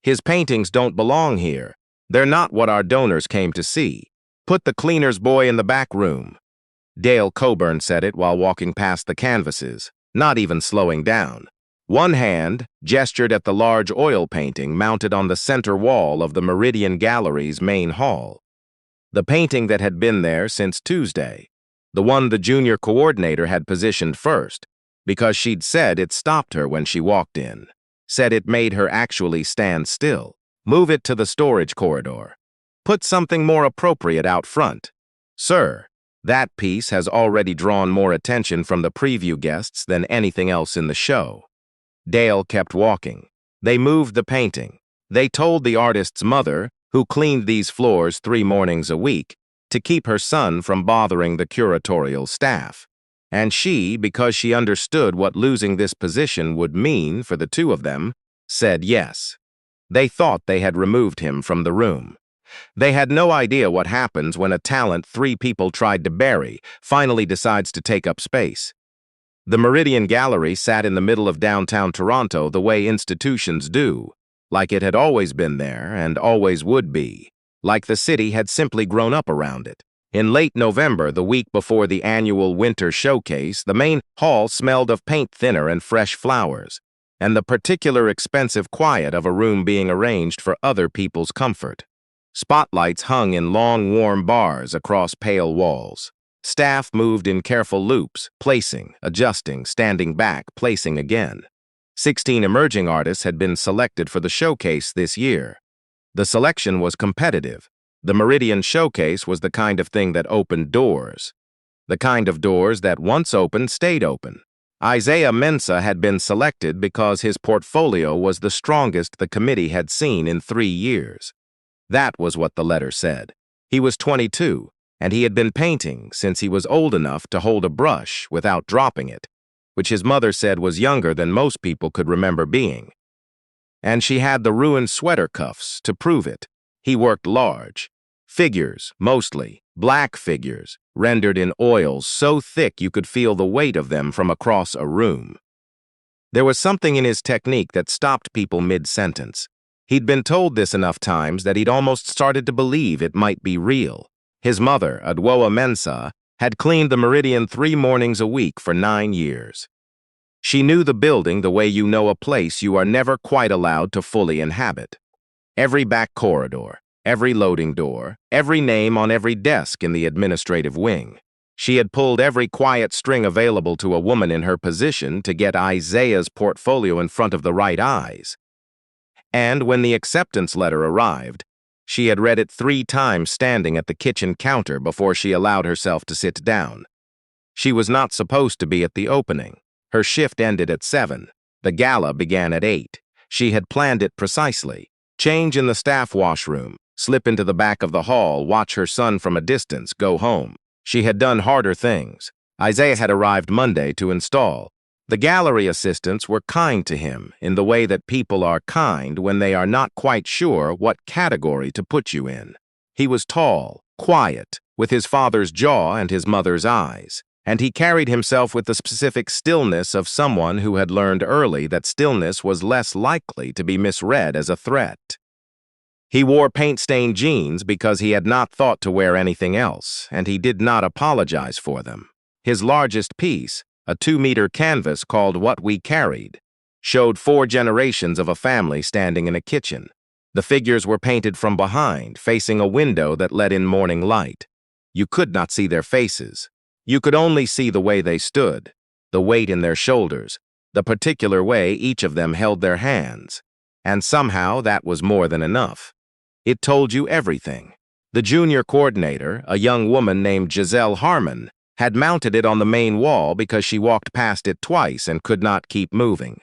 His paintings don't belong here. They're not what our donors came to see. Put the cleaner's boy in the back room." Dale Coburn said it while walking past the canvases, not even slowing down. One hand gestured at the large oil painting mounted on the center wall of the Meridian Gallery's main hall. The painting that had been there since Tuesday. The one the junior coordinator had positioned first, because she'd said it stopped her when she walked in. Said it made her actually stand still. "Move it to the storage corridor. Put something more appropriate out front." "Sir, that piece has already drawn more attention from the preview guests than anything else in the show." Dale kept walking. They moved the painting. They told the artist's mother, who cleaned these floors 3 mornings a week, to keep her son from bothering the curatorial staff. And she, because she understood what losing this position would mean for the two of them, said yes. They thought they had removed him from the room. They had no idea what happens when a talent 3 people tried to bury finally decides to take up space. The Meridian Gallery sat in the middle of downtown Toronto the way institutions do, like it had always been there and always would be, like the city had simply grown up around it. In late November, the week before the annual winter showcase, the main hall smelled of paint thinner and fresh flowers, and the particular expensive quiet of a room being arranged for other people's comfort. Spotlights hung in long, warm bars across pale walls. Staff moved in careful loops, placing, adjusting, standing back, placing again. 16 emerging artists had been selected for the showcase this year. The selection was competitive. The Meridian Showcase was the kind of thing that opened doors. The kind of doors that once opened stayed open. Isaiah Mensah had been selected because his portfolio was the strongest the committee had seen in 3 years. That was what the letter said. He was 22, and he had been painting since he was old enough to hold a brush without dropping it, which his mother said was younger than most people could remember being. And she had the ruined sweater cuffs to prove it. He worked large. Figures, mostly, black figures, rendered in oils so thick you could feel the weight of them from across a room. There was something in his technique that stopped people mid-sentence. He'd been told this enough times that he'd almost started to believe it might be real. His mother, Adwoa Mensah, had cleaned the Meridian 3 mornings a week for 9 years. She knew the building the way you know a place you are never quite allowed to fully inhabit. Every back corridor, every loading door, every name on every desk in the administrative wing. She had pulled every quiet string available to a woman in her position to get Isaiah's portfolio in front of the right eyes. And when the acceptance letter arrived, she had read it 3 times standing at the kitchen counter before she allowed herself to sit down. She was not supposed to be at the opening. Her shift ended at 7. The gala began at 8. She had planned it precisely. Change in the staff washroom, slip into the back of the hall, watch her son from a distance, go home. She had done harder things. Isaiah had arrived Monday to install. The gallery assistants were kind to him in the way that people are kind when they are not quite sure what category to put you in. He was tall, quiet, with his father's jaw and his mother's eyes, and he carried himself with the specific stillness of someone who had learned early that stillness was less likely to be misread as a threat. He wore paint-stained jeans because he had not thought to wear anything else, and he did not apologize for them. His largest piece, a 2-meter canvas called What We Carried, showed 4 generations of a family standing in a kitchen. The figures were painted from behind, facing a window that let in morning light. You could not see their faces. You could only see the way they stood, the weight in their shoulders, the particular way each of them held their hands. And somehow that was more than enough. It told you everything. The junior coordinator, a young woman named Giselle Harmon, had mounted it on the main wall because she walked past it twice and could not keep moving.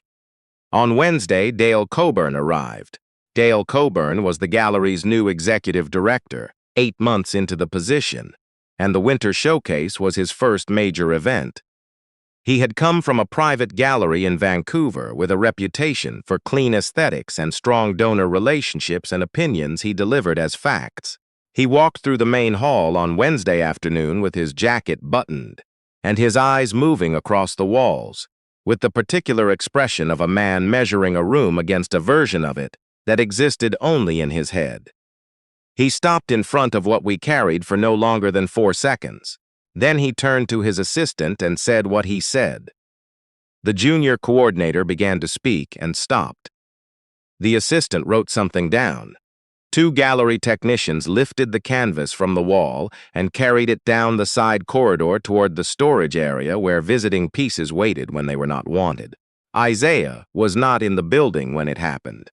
On Wednesday, Dale Coburn arrived. Dale Coburn was the gallery's new executive director, 8 months into the position, and the winter showcase was his first major event. He had come from a private gallery in Vancouver with a reputation for clean aesthetics and strong donor relationships and opinions he delivered as facts. He walked through the main hall on Wednesday afternoon with his jacket buttoned and his eyes moving across the walls, with the particular expression of a man measuring a room against a version of it that existed only in his head. He stopped in front of what we carried for no longer than 4 seconds. Then he turned to his assistant and said what he said. The junior coordinator began to speak and stopped. The assistant wrote something down. 2 gallery technicians lifted the canvas from the wall and carried it down the side corridor toward the storage area where visiting pieces waited when they were not wanted. Isaiah was not in the building when it happened.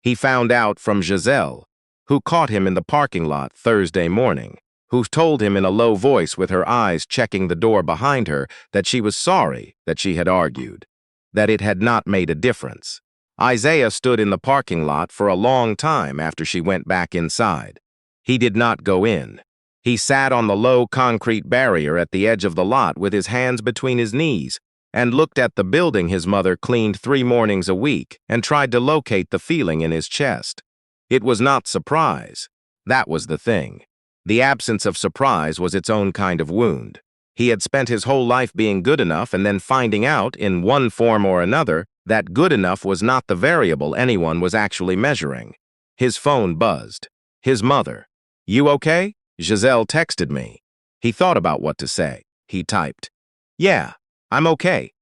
He found out from Giselle, who caught him in the parking lot Thursday morning, who told him in a low voice with her eyes checking the door behind her that she was sorry that she had argued, that it had not made a difference. Isaiah stood in the parking lot for a long time after she went back inside. He did not go in. He sat on the low concrete barrier at the edge of the lot with his hands between his knees and looked at the building his mother cleaned 3 mornings a week and tried to locate the feeling in his chest. It was not surprise. That was the thing. The absence of surprise was its own kind of wound. He had spent his whole life being good enough and then finding out, in one form or another, that good enough was not the variable anyone was actually measuring. His phone buzzed. His mother. "You okay?" Giselle texted me. He thought about what to say. He typed, "Yeah, I'm okay."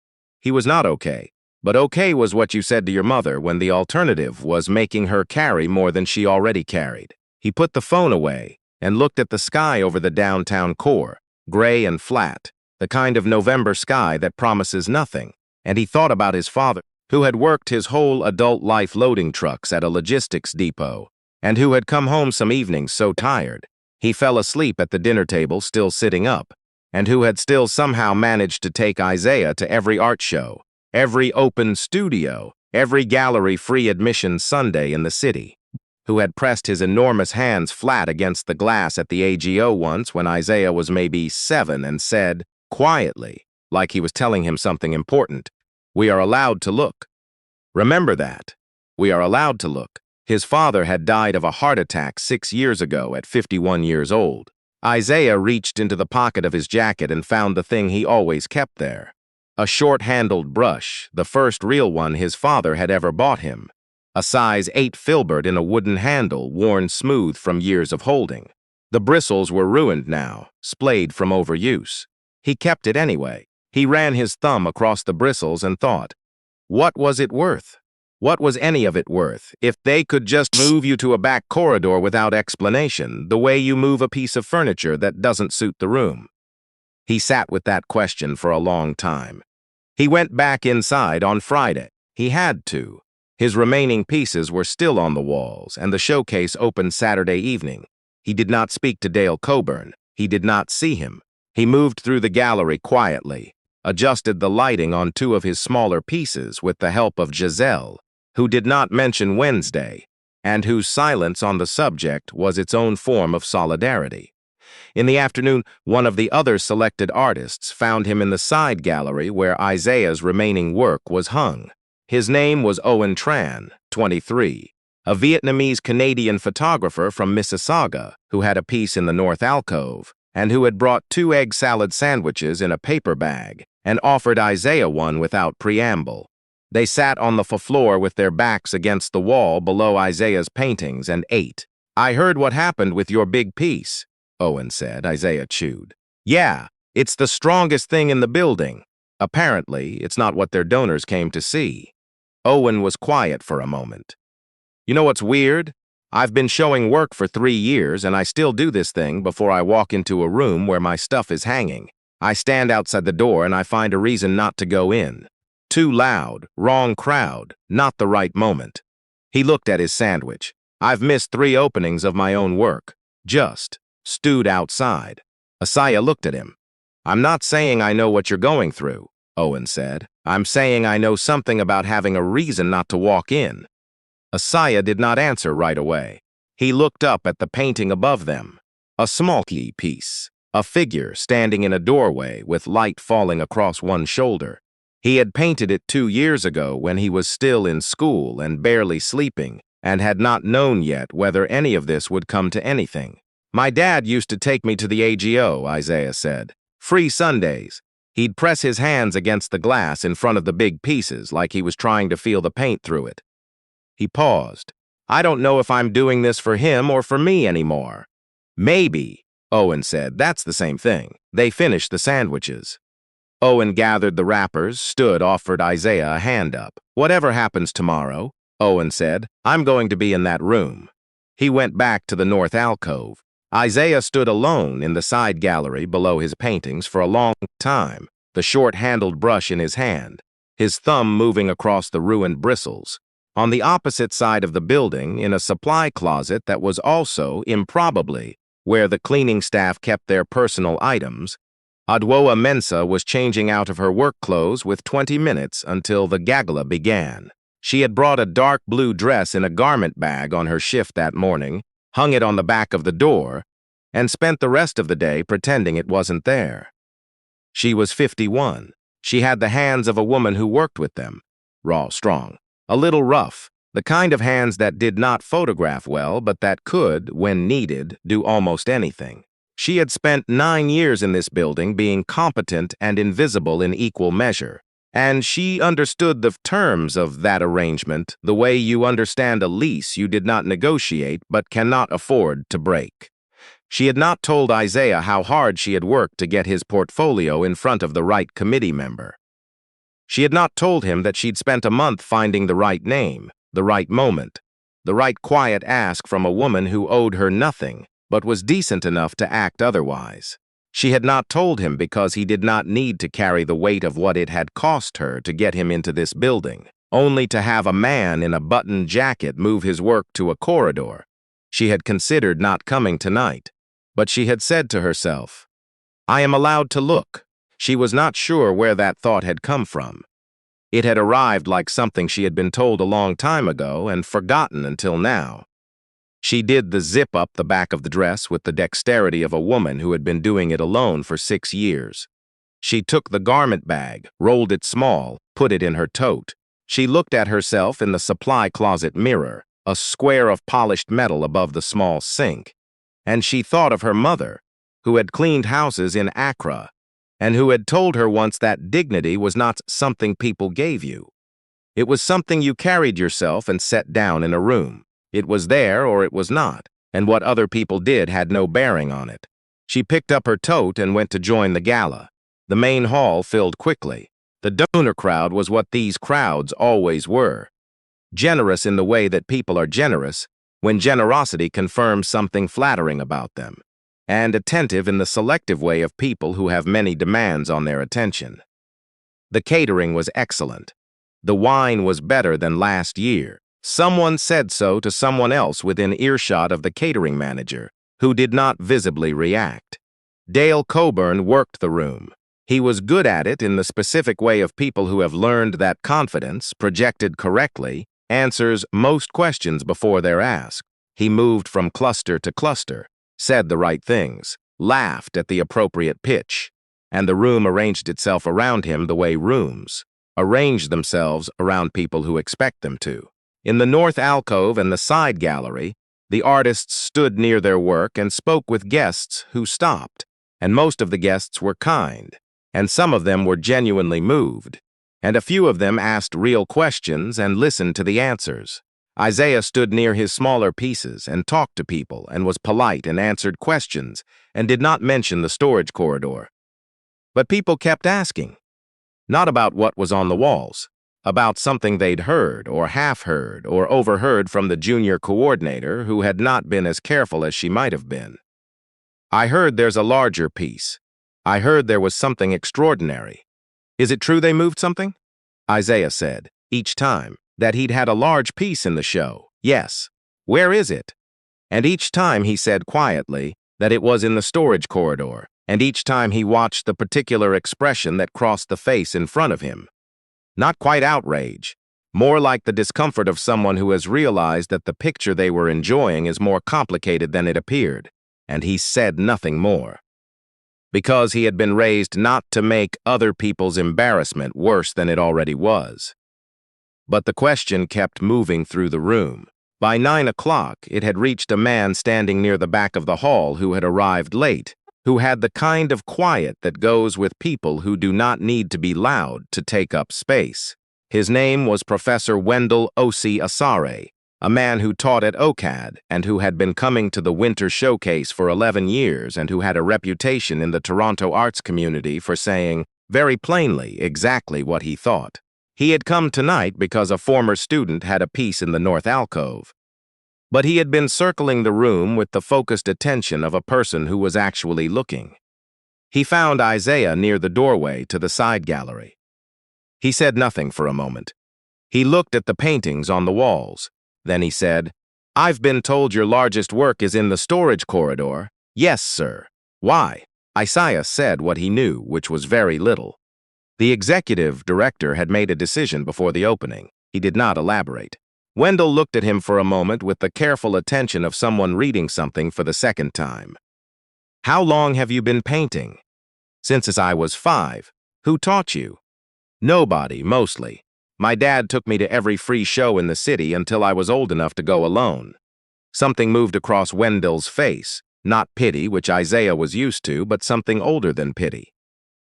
He was not okay. But okay was what you said to your mother when the alternative was making her carry more than she already carried. He put the phone away and looked at the sky over the downtown core, gray and flat, the kind of November sky that promises nothing. And he thought about his father, who had worked his whole adult life loading trucks at a logistics depot, and who had come home some evenings so tired he fell asleep at the dinner table still sitting up, and who had still somehow managed to take Isaiah to every art show, every open studio, every gallery free admission Sunday in the city, who had pressed his enormous hands flat against the glass at the AGO once when Isaiah was maybe 7 and said, quietly, like he was telling him something important, "We are allowed to look. Remember that. We are allowed to look." His father had died of a heart attack 6 years ago at 51 years old. Isaiah reached into the pocket of his jacket and found the thing he always kept there. A short-handled brush, the first real one his father had ever bought him. A size 8 filbert in a wooden handle worn smooth from years of holding. The bristles were ruined now, splayed from overuse. He kept it anyway. He ran his thumb across the bristles and thought, what was it worth? What was any of it worth if they could just move you to a back corridor without explanation, the way you move a piece of furniture that doesn't suit the room? He sat with that question for a long time. He went back inside on Friday. He had to. His remaining pieces were still on the walls, and the showcase opened Saturday evening. He did not speak to Dale Coburn. He did not see him. He moved through the gallery quietly, adjusted the lighting on 2 of his smaller pieces with the help of Giselle, who did not mention Wednesday, and whose silence on the subject was its own form of solidarity. In the afternoon, one of the other selected artists found him in the side gallery where Isaiah's remaining work was hung. His name was Owen Tran, 23, a Vietnamese-Canadian photographer from Mississauga who had a piece in the North Alcove and who had brought 2 egg salad sandwiches in a paper bag and offered Isaiah one without preamble. They sat on the floor with their backs against the wall below Isaiah's paintings and ate. "I heard what happened with your big piece," Owen said. Isaiah chewed. "Yeah, it's the strongest thing in the building. Apparently, it's not what their donors came to see." Owen was quiet for a moment. "You know what's weird? I've been showing work for 3 years, and I still do this thing before I walk into a room where my stuff is hanging. I stand outside the door and I find a reason not to go in. Too loud, wrong crowd, not the right moment." He looked at his sandwich. "I've missed 3 openings of my own work. Just stewed outside." Isaiah looked at him. "I'm not saying I know what you're going through," Owen said. "I'm saying I know something about having a reason not to walk in." Isaiah did not answer right away. He looked up at the painting above them. A small piece. A figure standing in a doorway with light falling across one shoulder. He had painted it 2 years ago when he was still in school and barely sleeping, and had not known yet whether any of this would come to anything. "My dad used to take me to the AGO," Isaiah said. "Free Sundays." He'd press his hands against the glass in front of the big pieces like he was trying to feel the paint through it. He paused. I don't know if I'm doing this for him or for me anymore. Maybe, Owen said. That's the same thing. They finished the sandwiches. Owen gathered the wrappers, stood, offered Isaiah a hand up. Whatever happens tomorrow, Owen said, I'm going to be in that room. He went back to the north alcove. Isaiah stood alone in the side gallery below his paintings for a long time, the short-handled brush in his hand, his thumb moving across the ruined bristles. On the opposite side of the building, in a supply closet that was also, improbably, where the cleaning staff kept their personal items, Adwoa Mensah was changing out of her work clothes with 20 minutes until the Gala began. She had brought a dark blue dress in a garment bag on her shift that morning, hung it on the back of the door, and spent the rest of the day pretending it wasn't there. She was 51. She had the hands of a woman who worked with them, raw, strong, a little rough, the kind of hands that did not photograph well but that could, when needed, do almost anything. She had spent 9 years in this building being competent and invisible in equal measure, and she understood the terms of that arrangement the way you understand a lease you did not negotiate but cannot afford to break. She had not told Isaiah how hard she had worked to get his portfolio in front of the right committee member. She had not told him that she'd spent a month finding the right name, the right moment, the right quiet ask from a woman who owed her nothing, but was decent enough to act otherwise. She had not told him because he did not need to carry the weight of what it had cost her to get him into this building, only to have a man in a buttoned jacket move his work to a corridor. She had considered not coming tonight, but she had said to herself, I am allowed to look. She was not sure where that thought had come from. It had arrived like something she had been told a long time ago and forgotten until now. She did the zip up the back of the dress with the dexterity of a woman who had been doing it alone for 6 years. She took the garment bag, rolled it small, put it in her tote. She looked at herself in the supply closet mirror, a square of polished metal above the small sink, and she thought of her mother, who had cleaned houses in Accra, and who had told her once that dignity was not something people gave you. It was something you carried yourself and set down in a room. It was there or it was not, and what other people did had no bearing on it. She picked up her tote and went to join the gala. The main hall filled quickly. The donor crowd was what these crowds always were. Generous in the way that people are generous, when generosity confirms something flattering about them, and attentive in the selective way of people who have many demands on their attention. The catering was excellent. The wine was better than last year. Someone said so to someone else within earshot of the catering manager, who did not visibly react. Dale Coburn worked the room. He was good at it in the specific way of people who have learned that confidence, projected correctly, answers most questions before they're asked. He moved from cluster to cluster, said the right things, laughed at the appropriate pitch, and the room arranged itself around him the way rooms arrange themselves around people who expect them to. In the north alcove and the side gallery, the artists stood near their work and spoke with guests who stopped, and most of the guests were kind, and some of them were genuinely moved, and a few of them asked real questions and listened to the answers. Isaiah stood near his smaller pieces and talked to people and was polite and answered questions and did not mention the storage corridor. But people kept asking, not about what was on the walls, about something they'd heard or half-heard or overheard from the junior coordinator who had not been as careful as she might have been. I heard there's a larger piece. I heard there was something extraordinary. Is it true they moved something? Isaiah said, each time, that he'd had a large piece in the show. Yes. Where is it? And each time he said quietly that it was in the storage corridor, and each time he watched the particular expression that crossed the face in front of him. Not quite outrage, more like the discomfort of someone who has realized that the picture they were enjoying is more complicated than it appeared, and he said nothing more. Because he had been raised not to make other people's embarrassment worse than it already was. But the question kept moving through the room. By 9 o'clock, it had reached a man standing near the back of the hall who had arrived late, who had the kind of quiet that goes with people who do not need to be loud to take up space. His name was Professor Wendell Osi Asare, a man who taught at OCAD and who had been coming to the Winter Showcase for 11 years and who had a reputation in the Toronto arts community for saying, very plainly, exactly what he thought. He had come tonight because a former student had a piece in the North Alcove. But he had been circling the room with the focused attention of a person who was actually looking. He found Isaiah near the doorway to the side gallery. He said nothing for a moment. He looked at the paintings on the walls. Then he said, "I've been told your largest work is in the storage corridor." "Yes, sir." "Why?" Isaiah said what he knew, which was very little. The executive director had made a decision before the opening. He did not elaborate. Wendell looked at him for a moment with the careful attention of someone reading something for the second time. "How long have you been painting?" "Since I was 5. Who taught you?" "Nobody, mostly. My dad took me to every free show in the city until I was old enough to go alone." Something moved across Wendell's face, not pity, which Isaiah was used to, but something older than pity.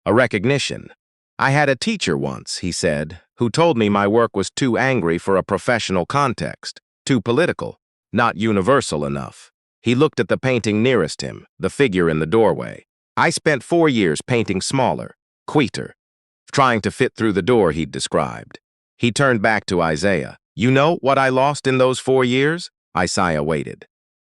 A recognition. "I had a teacher once," he said, "who told me my work was too angry for a professional context, too political, not universal enough." He looked at the painting nearest him, the figure in the doorway. "I spent 4 years painting smaller, quieter, trying to fit through the door," he'd described. He turned back to Isaiah. "You know what I lost in those 4 years?" Isaiah waited.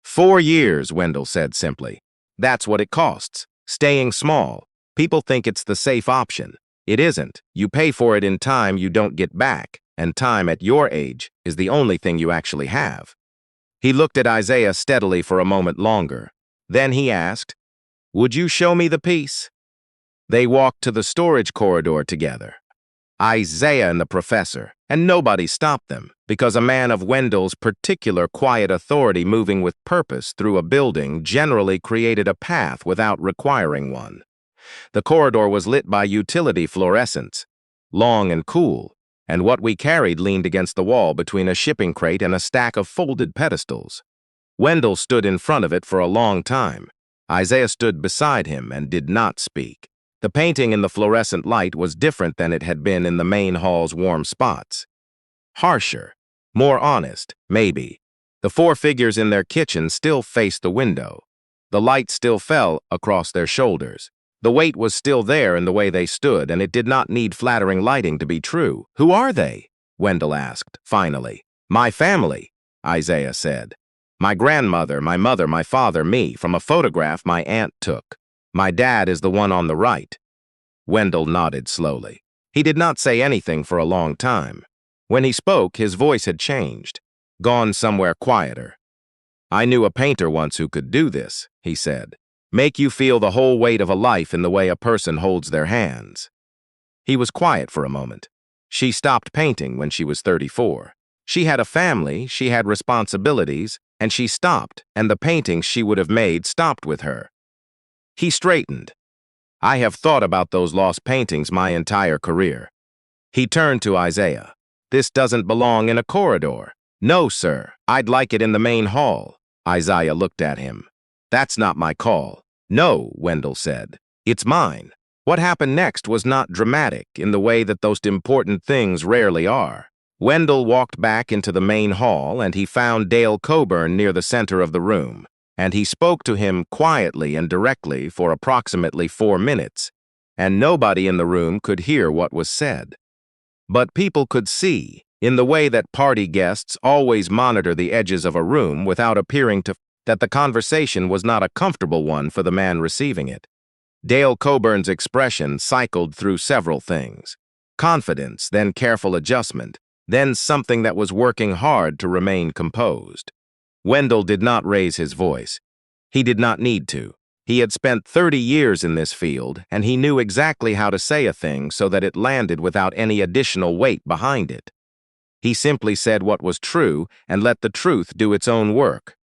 4 years, Wendell said simply. "That's what it costs. Staying small. People think it's the safe option. It isn't. You pay for it in time you don't get back, and time at your age is the only thing you actually have." He looked at Isaiah steadily for a moment longer. Then he asked, "Would you show me the piece?" They walked to the storage corridor together. Isaiah and the professor, and nobody stopped them, because a man of Wendell's particular quiet authority moving with purpose through a building generally created a path without requiring one. The corridor was lit by utility fluorescents, long and cool, and what we carried leaned against the wall between a shipping crate and a stack of folded pedestals. Wendell stood in front of it for a long time. Isaiah stood beside him and did not speak. The painting in the fluorescent light was different than it had been in the main hall's warm spots. Harsher, more honest, maybe. The 4 figures in their kitchen still faced the window. The light still fell across their shoulders. The weight was still there in the way they stood, and it did not need flattering lighting to be true. "Who are they?" Wendell asked, finally. "My family," Isaiah said. "My grandmother, my mother, my father, me, from a photograph my aunt took. My dad is the one on the right." Wendell nodded slowly. He did not say anything for a long time. When he spoke, his voice had changed, gone somewhere quieter. "I knew a painter once who could do this," he said. "Make you feel the whole weight of a life in the way a person holds their hands." He was quiet for a moment. She stopped painting when she was 34. She had a family, she had responsibilities, and she stopped, and the paintings she would have made stopped with her. He straightened. "I have thought about those lost paintings my entire career." He turned to Isaiah. "This doesn't belong in a corridor." "No, sir. I'd like it in the main hall." Isaiah looked at him. "That's not my call." "No," Wendell said. "It's mine." What happened next was not dramatic in the way that those important things rarely are. Wendell walked back into the main hall, and he found Dale Coburn near the center of the room, and he spoke to him quietly and directly for approximately 4 minutes, and nobody in the room could hear what was said. But people could see, in the way that party guests always monitor the edges of a room without appearing to, that the conversation was not a comfortable one for the man receiving it. Dale Coburn's expression cycled through several things. Confidence, then careful adjustment, then something that was working hard to remain composed. Wendell did not raise his voice. He did not need to. He had spent 30 years in this field, and he knew exactly how to say a thing so that it landed without any additional weight behind it. He simply said what was true and let the truth do its own work.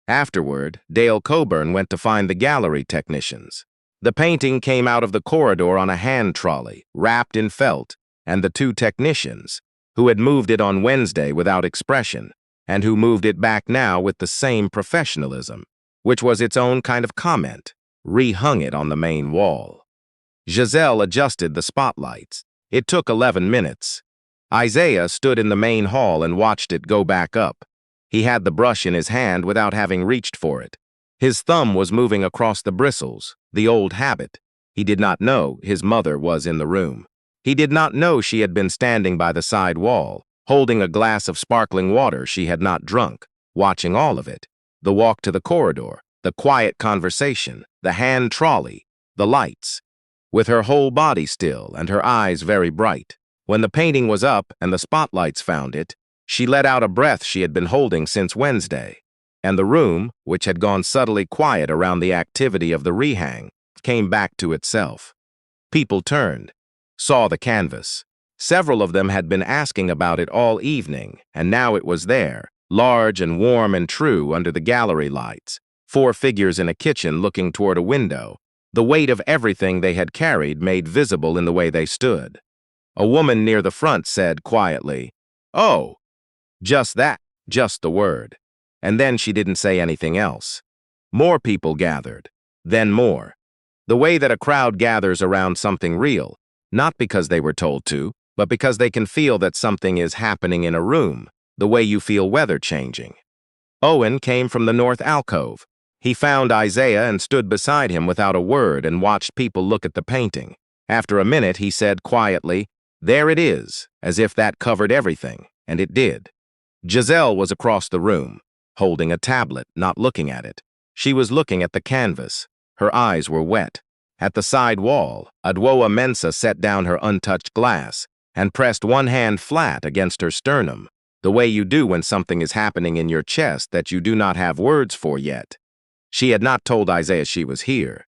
Afterward, Dale Coburn went to find the gallery technicians. The painting came out of the corridor on a hand trolley, wrapped in felt, and the 2 technicians, who had moved it on Wednesday without expression, and who moved it back now with the same professionalism, which was its own kind of comment, rehung it on the main wall. Giselle adjusted the spotlights. It took 11 minutes. Isaiah stood in the main hall and watched it go back up. He had the brush in his hand without having reached for it. His thumb was moving across the bristles, the old habit. He did not know his mother was in the room. He did not know she had been standing by the side wall, holding a glass of sparkling water she had not drunk, watching all of it. The walk to the corridor, the quiet conversation, the hand trolley, the lights. With her whole body still and her eyes very bright. When the painting was up and the spotlights found it, she let out a breath she had been holding since Wednesday. And the room, which had gone subtly quiet around the activity of the rehang, came back to itself. People turned, saw the canvas. Several of them had been asking about it all evening, and now it was there, large and warm and true under the gallery lights. 4 figures in a kitchen looking toward a window, the weight of everything they had carried made visible in the way they stood. A woman near the front said quietly, "Oh, just that, just the word." And then she didn't say anything else. More people gathered, then more. The way that a crowd gathers around something real, not because they were told to, but because they can feel that something is happening in a room, the way you feel weather changing. Owen came from the north alcove. He found Isaiah and stood beside him without a word and watched people look at the painting. After a minute, he said quietly, "There it is," as if that covered everything, and it did. Giselle was across the room, holding a tablet, not looking at it. She was looking at the canvas. Her eyes were wet. At the side wall, Adwoa Mensah set down her untouched glass and pressed one hand flat against her sternum, the way you do when something is happening in your chest that you do not have words for yet. She had not told Isaiah she was here.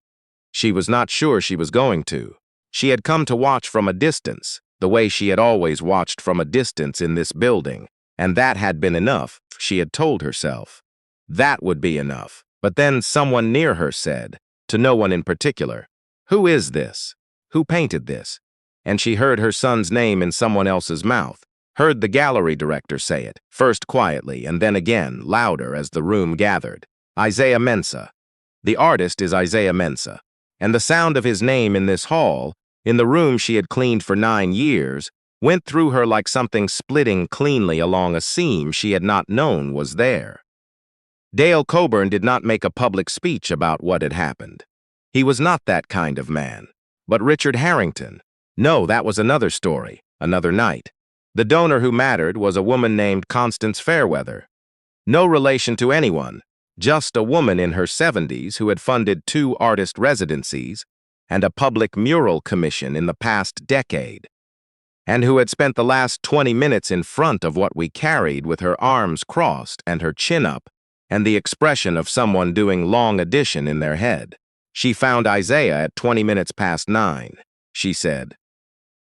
She was not sure she was going to. She had come to watch from a distance, the way she had always watched from a distance in this building, and that had been enough, she had told herself. That would be enough. But then someone near her said, to no one in particular, "Who is this? Who painted this?" And she heard her son's name in someone else's mouth, heard the gallery director say it, first quietly and then again, louder as the room gathered. Isaiah Mensah. The artist is Isaiah Mensah, and the sound of his name in this hall, in the room she had cleaned for 9 years, went through her like something splitting cleanly along a seam she had not known was there. Dale Coburn did not make a public speech about what had happened. He was not that kind of man. But Richard Harrington, no, that was another story, another night. The donor who mattered was a woman named Constance Fairweather. No relation to anyone, just a woman in her 70s who had funded 2 artist residencies and a public mural commission in the past decade, and who had spent the last 20 minutes in front of what we carried with her arms crossed and her chin up and the expression of someone doing long addition in their head. She found Isaiah at 20 minutes past 9. She said,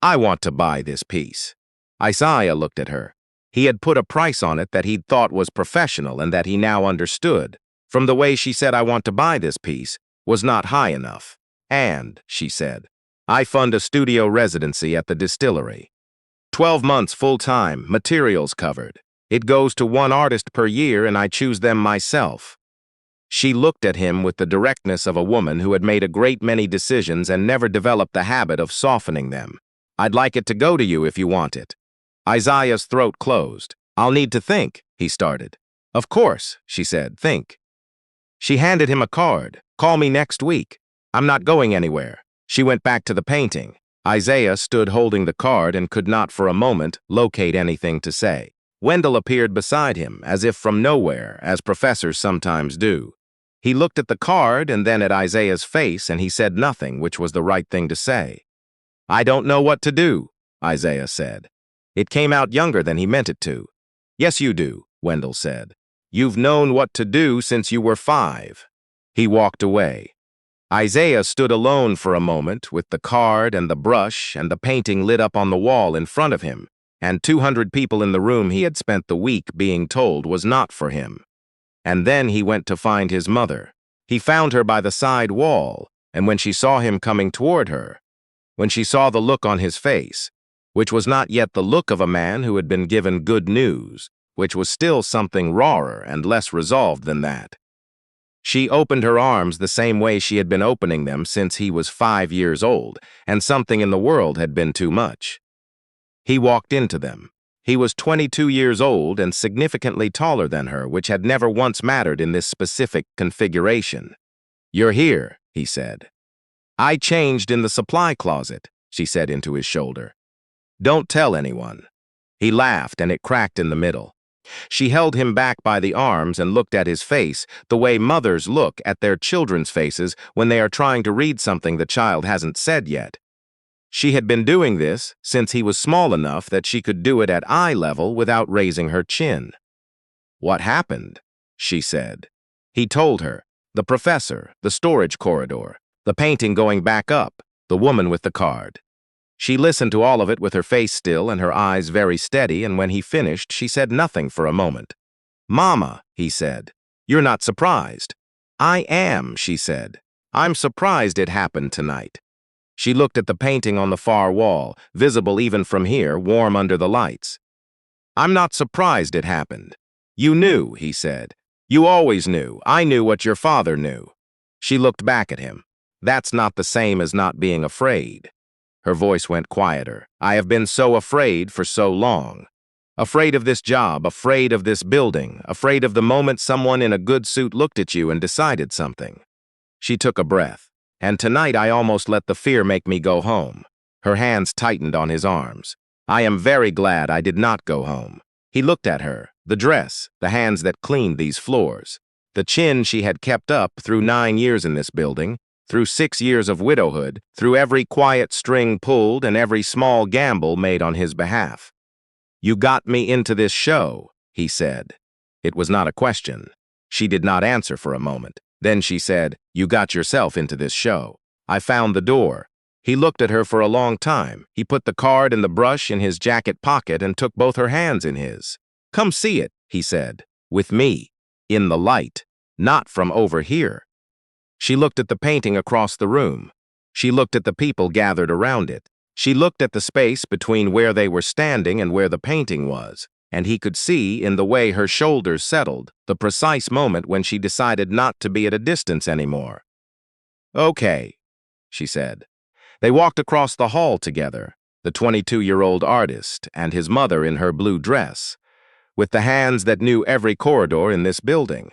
"I want to buy this piece." Isaiah looked at her. He had put a price on it that he'd thought was professional and that he now understood, from the way she said, "I want to buy this piece," was not high enough. "And," she said, "I fund a studio residency at the distillery. 12 months full-time, materials covered. It goes to 1 artist per year and I choose them myself." She looked at him with the directness of a woman who had made a great many decisions and never developed the habit of softening them. "I'd like it to go to you if you want it." Isaiah's throat closed. "I'll need to think," he started. "Of course," she said, "think." She handed him a card. "Call me next week. I'm not going anywhere." She went back to the painting. Isaiah stood holding the card and could not for a moment locate anything to say. Wendell appeared beside him, as if from nowhere, as professors sometimes do. He looked at the card and then at Isaiah's face, and he said nothing, which was the right thing to say. "I don't know what to do," Isaiah said. It came out younger than he meant it to. "Yes, you do," Wendell said. "You've known what to do since you were 5. He walked away. Isaiah stood alone for a moment with the card and the brush and the painting lit up on the wall in front of him, and 200 people in the room he had spent the week being told was not for him. And then he went to find his mother. He found her by the side wall, and when she saw him coming toward her, when she saw the look on his face, which was not yet the look of a man who had been given good news, which was still something rawer and less resolved than that, she opened her arms the same way she had been opening them since he was 5 years old, and something in the world had been too much. He walked into them. He was 22 years old and significantly taller than her, which had never once mattered in this specific configuration. "You're here," he said. "I changed in the supply closet," she said into his shoulder. "Don't tell anyone." He laughed, and it cracked in the middle. She held him back by the arms and looked at his face, the way mothers look at their children's faces when they are trying to read something the child hasn't said yet. She had been doing this since he was small enough that she could do it at eye level without raising her chin. "What happened?" she said. He told her. The professor, the storage corridor, the painting going back up, the woman with the card. She listened to all of it with her face still and her eyes very steady, and when he finished, she said nothing for a moment. "Mama," he said, "you're not surprised." "I am," she said. "I'm surprised it happened tonight." She looked at the painting on the far wall, visible even from here, warm under the lights. "I'm not surprised it happened. You knew," he said. "You always knew. I knew what your father knew." She looked back at him. "That's not the same as not being afraid." Her voice went quieter. "I have been so afraid for so long. Afraid of this job, afraid of this building, afraid of the moment someone in a good suit looked at you and decided something." She took a breath. "And tonight I almost let the fear make me go home." Her hands tightened on his arms. "I am very glad I did not go home." He looked at her, the dress, the hands that cleaned these floors, the chin she had kept up through 9 years in this building, through 6 years of widowhood, through every quiet string pulled and every small gamble made on his behalf. "You got me into this show," he said. It was not a question. She did not answer for a moment. Then she said, "You got yourself into this show. I found the door." He looked at her for a long time. He put the card and the brush in his jacket pocket and took both her hands in his. "Come see it," he said. "With me. In the light. Not from over here." She looked at the painting across the room. She looked at the people gathered around it. She looked at the space between where they were standing and where the painting was, and he could see, in the way her shoulders settled, the precise moment when she decided not to be at a distance anymore. "Okay," she said. They walked across the hall together, the 22-year-old artist and his mother in her blue dress, with the hands that knew every corridor in this building.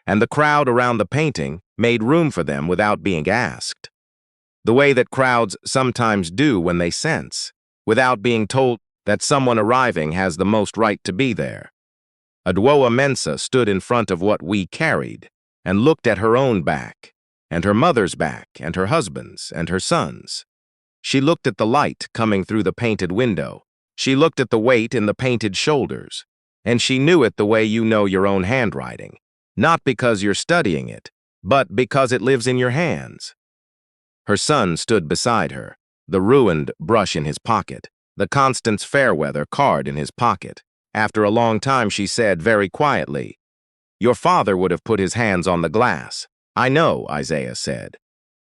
And the crowd around the painting made room for them without being asked. The way that crowds sometimes do when they sense, without being told that someone arriving has the most right to be there. Mensah stood in front of what we carried and looked at her own back, and her mother's back, and her husband's, and her son's. She looked at the light coming through the painted window. She looked at the weight in the painted shoulders, and she knew it the way you know your own handwriting. Not because you're studying it, but because it lives in your hands. Her son stood beside her, the ruined brush in his pocket, the Constance Fairweather card in his pocket. After a long time, she said very quietly, "Your father would have put his hands on the glass." "I know," Isaiah said.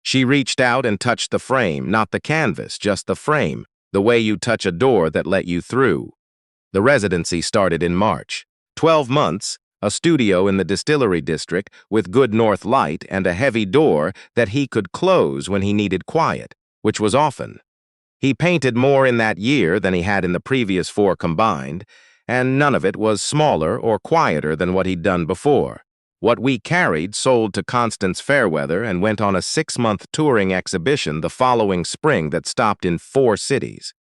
She reached out and touched the frame, not the canvas, just the frame, the way you touch a door that let you through. The residency started in March. 12 months, a studio in the distillery district with good north light and a heavy door that he could close when he needed quiet, which was often. He painted more in that year than he had in the previous 4 combined, and none of it was smaller or quieter than what he'd done before. What we carried sold to Constance Fairweather and went on a 6-month touring exhibition the following spring that stopped in 4 cities.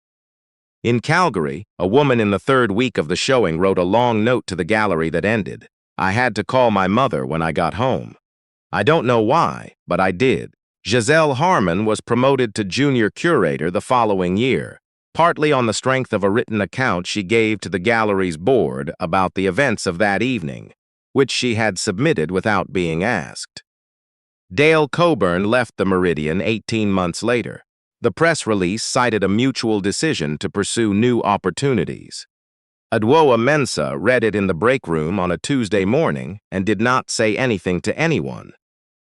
In Calgary, a woman in the 3rd week of the showing wrote a long note to the gallery that ended, "I had to call my mother when I got home." I don't know why, but I did. Giselle Harmon was promoted to junior curator the following year, partly on the strength of a written account she gave to the gallery's board about the events of that evening, which she had submitted without being asked. Dale Coburn left the Meridian 18 months later. The press release cited a mutual decision to pursue new opportunities. Mensah read it in the break room on a Tuesday morning and did not say anything to anyone.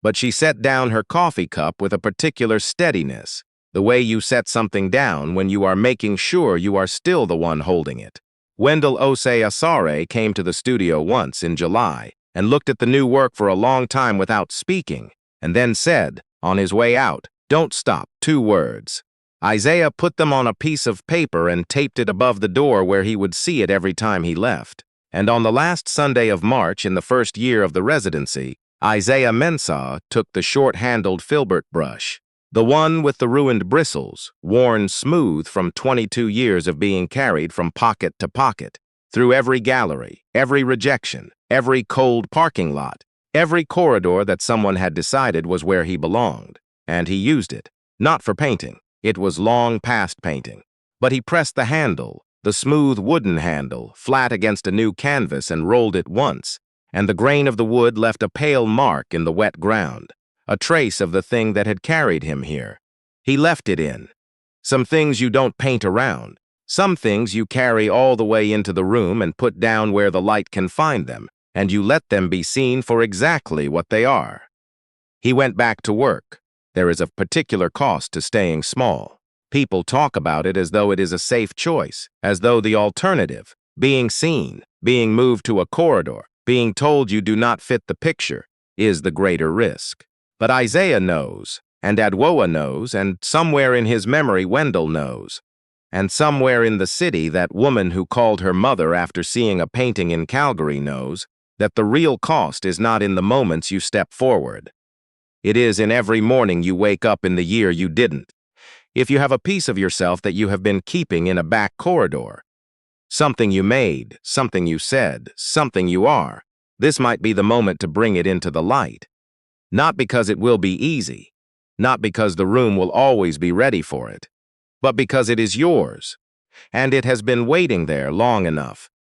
But she set down her coffee cup with a particular steadiness, the way you set something down when you are making sure you are still the one holding it. Wendell Asare came to the studio once in July and looked at the new work for a long time without speaking, and then said, on his way out, "Don't stop, 2 words." Isaiah put them on a piece of paper and taped it above the door where he would see it every time he left. And on the last Sunday of March in the first year of the residency, Isaiah Mensah took the short-handled filbert brush, the one with the ruined bristles, worn smooth from 22 years of being carried from pocket to pocket, through every gallery, every rejection, every cold parking lot, every corridor that someone had decided was where he belonged. And he used it, not for painting. It was long past painting. But he pressed the handle, the smooth wooden handle, flat against a new canvas and rolled it once, and the grain of the wood left a pale mark in the wet ground, a trace of the thing that had carried him here. He left it in. Some things you don't paint around. Some things you carry all the way into the room and put down where the light can find them, and you let them be seen for exactly what they are. He went back to work. There is a particular cost to staying small. People talk about it as though it is a safe choice, as though the alternative, being seen, being moved to a corridor, being told you do not fit the picture, is the greater risk. But Isaiah knows, and Adwoa knows, and somewhere in his memory Wendell knows, and somewhere in the city that woman who called her mother after seeing a painting in Calgary knows that the real cost is not in the moments you step forward. It is in every morning you wake up in the year you didn't. If you have a piece of yourself that you have been keeping in a back corridor, something you made, something you said, something you are, this might be the moment to bring it into the light. Not because it will be easy, not because the room will always be ready for it, but because it is yours, and it has been waiting there long enough.